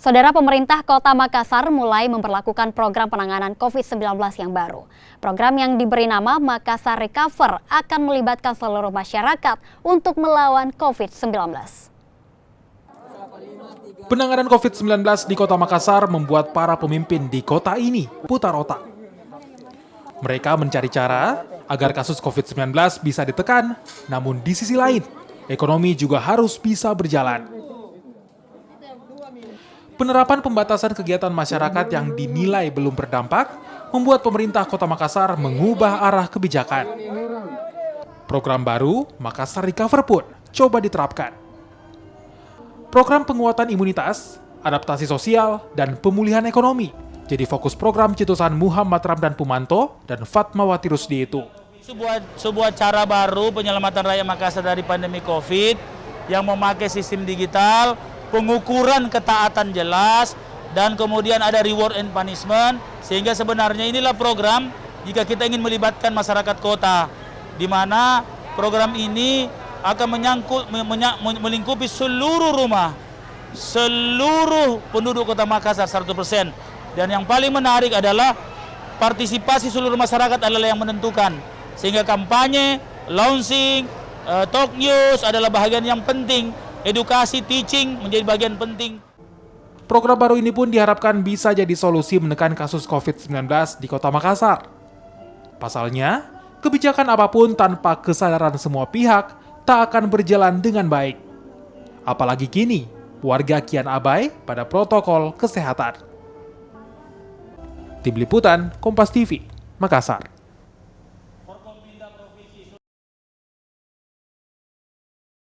Saudara, pemerintah Kota Makassar mulai memperlakukan program penanganan COVID-19 yang baru. Program yang diberi nama Makassar Recover akan melibatkan seluruh masyarakat untuk melawan COVID-19. Penanganan COVID-19 di Kota Makassar membuat para pemimpin di kota ini putar otak. Mereka mencari cara agar kasus COVID-19 bisa ditekan, namun di sisi lain, ekonomi juga harus bisa berjalan. Penerapan pembatasan kegiatan masyarakat yang dinilai belum berdampak membuat pemerintah Kota Makassar mengubah arah kebijakan. Program baru, Makassar Recover pun coba diterapkan. Program penguatan imunitas, adaptasi sosial, dan pemulihan ekonomi jadi fokus program cetusan Muhammad Ramdan Pumanto dan Fatmawati Rusdi itu. Sebuah cara baru penyelamatan rakyat Makassar dari pandemi COVID yang memakai sistem digital, pengukuran ketaatan jelas, dan kemudian ada reward and punishment, sehingga sebenarnya inilah program jika kita ingin melibatkan masyarakat kota, di mana program ini akan melingkupi seluruh rumah, seluruh penduduk Kota Makassar 100%. Dan yang paling menarik adalah partisipasi seluruh masyarakat adalah yang menentukan, sehingga kampanye, launching, talk news adalah bagian yang penting. Edukasi, teaching menjadi bagian penting. Program baru ini pun diharapkan bisa jadi solusi menekan kasus COVID-19 di Kota Makassar. Pasalnya, kebijakan apapun tanpa kesadaran semua pihak tak akan berjalan dengan baik. Apalagi kini, warga kian abai pada protokol kesehatan. Tim Liputan, Kompas TV, Makassar.